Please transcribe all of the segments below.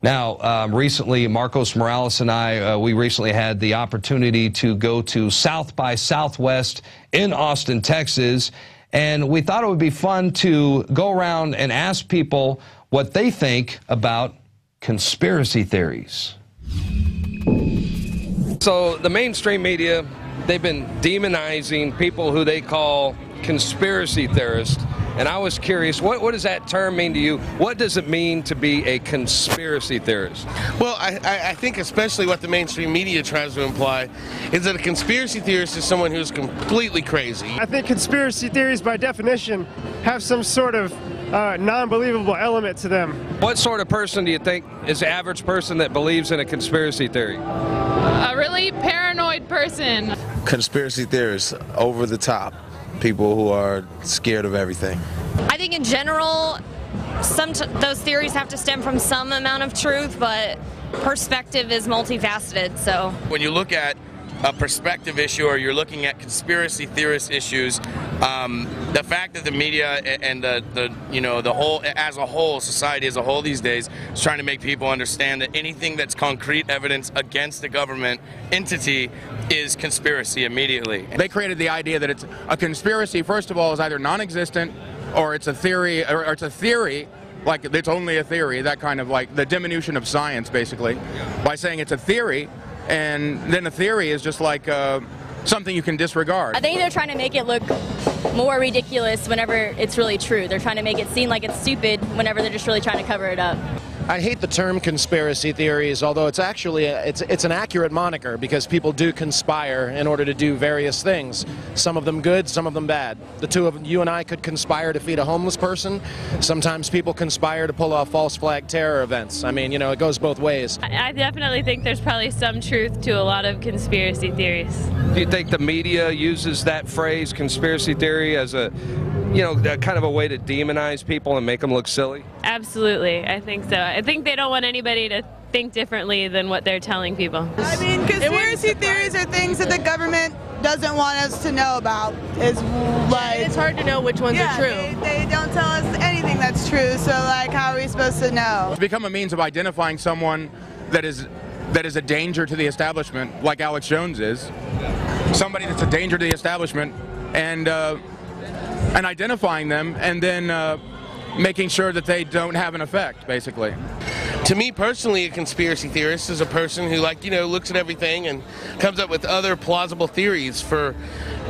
Now, recently, Marcos Morales and I, we recently had the opportunity to go to South by Southwest in Austin, Texas, and we thought it would be fun to go around and ask people what they think about conspiracy theories. So the mainstream media, they've been demonizing people who they call conspiracy theorists. And I was curious, what does that term mean to you? What does it mean to be a conspiracy theorist? Well, I think especially what the mainstream media tries to imply is that a conspiracy theorist is someone who's completely crazy. I think conspiracy theories, by definition, have some sort of non-believable element to them. What sort of person do you think is the average person that believes in a conspiracy theory? A really paranoid person. Conspiracy theorists, over the top. People who are scared of everything. I think in general, those theories have to stem from some amount of truth, but perspective is multifaceted, so. When you look at a perspective issue or you're looking at conspiracy theorist issues, the fact that the media and the whole, as a whole, society as a whole these days is trying to make people understand that anything that's concrete evidence against the government entity is conspiracy immediately. They created the idea that it's a conspiracy, first of all, is either non-existent or it's a theory, or it's a theory, like it's only a theory, that kind of like the diminution of science, basically, by saying it's a theory, and then a theory is just like something you can disregard. I think they're trying to make it look more ridiculous whenever it's really true. They're trying to make it seem like it's stupid whenever they're just really trying to cover it up. I hate the term conspiracy theories, although it's actually it's an accurate moniker because people do conspire in order to do various things. Some of them good, some of them bad. The two of you and I could conspire to feed a homeless person. Sometimes people conspire to pull off false flag terror events. I mean, you know, it goes both ways. I definitely think there's probably some truth to a lot of conspiracy theories. Do you think the media uses that phrase, conspiracy theory, as a, you know, kind of a way to demonize people and make them look silly? Absolutely, I think so. I think they don't want anybody to think differently than what they're telling people. I mean, conspiracy theories are things that the government doesn't want us to know about. It's like, it's hard to know which ones are true. They don't tell us anything that's true, so like how are we supposed to know? It's become a means of identifying someone that is a danger to the establishment, like Alex Jones is. Somebody that's a danger to the establishment, and identifying them, and then making sure that they don't have an effect, basically. To me personally, a conspiracy theorist is a person who, like, you know, looks at everything and comes up with other plausible theories for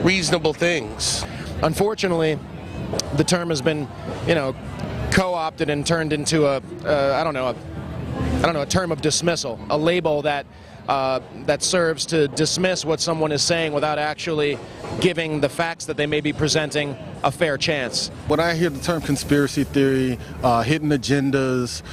reasonable things. Unfortunately, the term has been, you know, co-opted and turned into a term of dismissal, a label that that serves to dismiss what someone is saying without actually giving the facts that they may be presenting a fair chance. When I hear the term conspiracy theory, hidden agendas,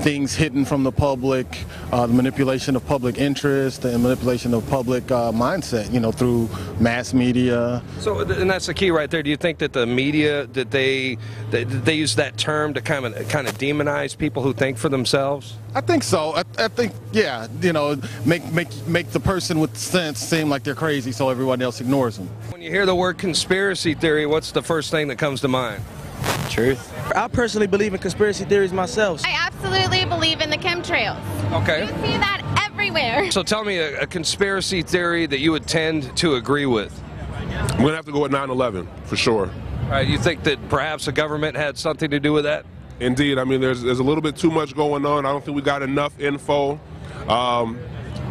things hidden from the public, the manipulation of public interest and manipulation of public mindset, you know, through mass media. So, and that's the key right there. Do you think that the media, that they use that term to kind of demonize people who think for themselves? I think so. I think, yeah, you know, make the person with sense seem like they're crazy so everyone else ignores them. When you hear the word conspiracy theory, what's the first thing that comes to mind? Truth. I personally believe in conspiracy theories myself. I absolutely believe in the chemtrails. Okay. You see that everywhere. So tell me a conspiracy theory that you would tend to agree with. I'm going to have to go with 9/11, for sure. All right, you think that perhaps the government had something to do with that? Indeed. I mean, there's a little bit too much going on. I don't think we got enough info. A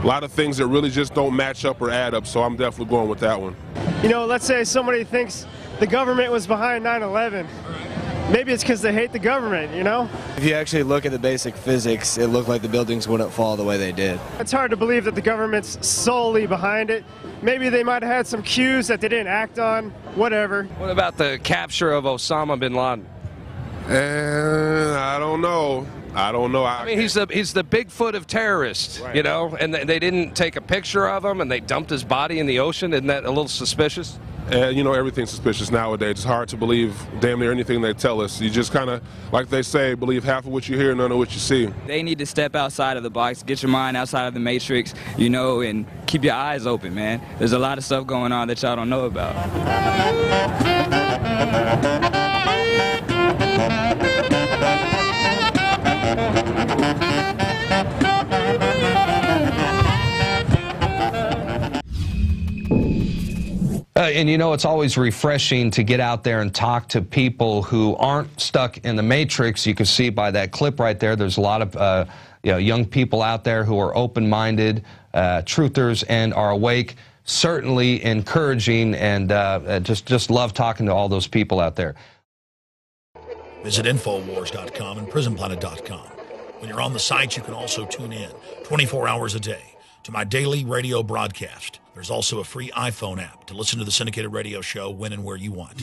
lot of things that really just don't match up or add up, so I'm definitely going with that one. You know, let's say somebody thinks the government was behind 9/11. Maybe it's because they hate the government, you know? If you actually look at the basic physics, it looked like the buildings wouldn't fall the way they did. It's hard to believe that the government's solely behind it. Maybe they might have had some cues that they didn't act on, whatever. What about the capture of Osama bin Laden? I don't know. I mean, he's the Bigfoot of terrorists, right. You know, and they didn't take a picture of him, and they dumped his body in the ocean. Isn't that a little suspicious? You know, everything's suspicious nowadays. It's hard to believe damn near anything they tell us. You just kind of, like they say, believe half of what you hear, none of what you see. They need to step outside of the box, get your mind outside of the matrix, you know, and keep your eyes open, man. There's a lot of stuff going on that y'all don't know about. Thank you. And you know, it's always refreshing to get out there and talk to people who aren't stuck in the matrix. You can see by that clip right there, there's a lot of young people out there who are open-minded, truthers, and are awake. Certainly encouraging, and just love talking to all those people out there. Visit Infowars.com and PrisonPlanet.com. When you're on the site, you can also tune in 24 hours a day to my daily radio broadcast. There's also a free iPhone app to listen to the syndicated radio show when and where you want.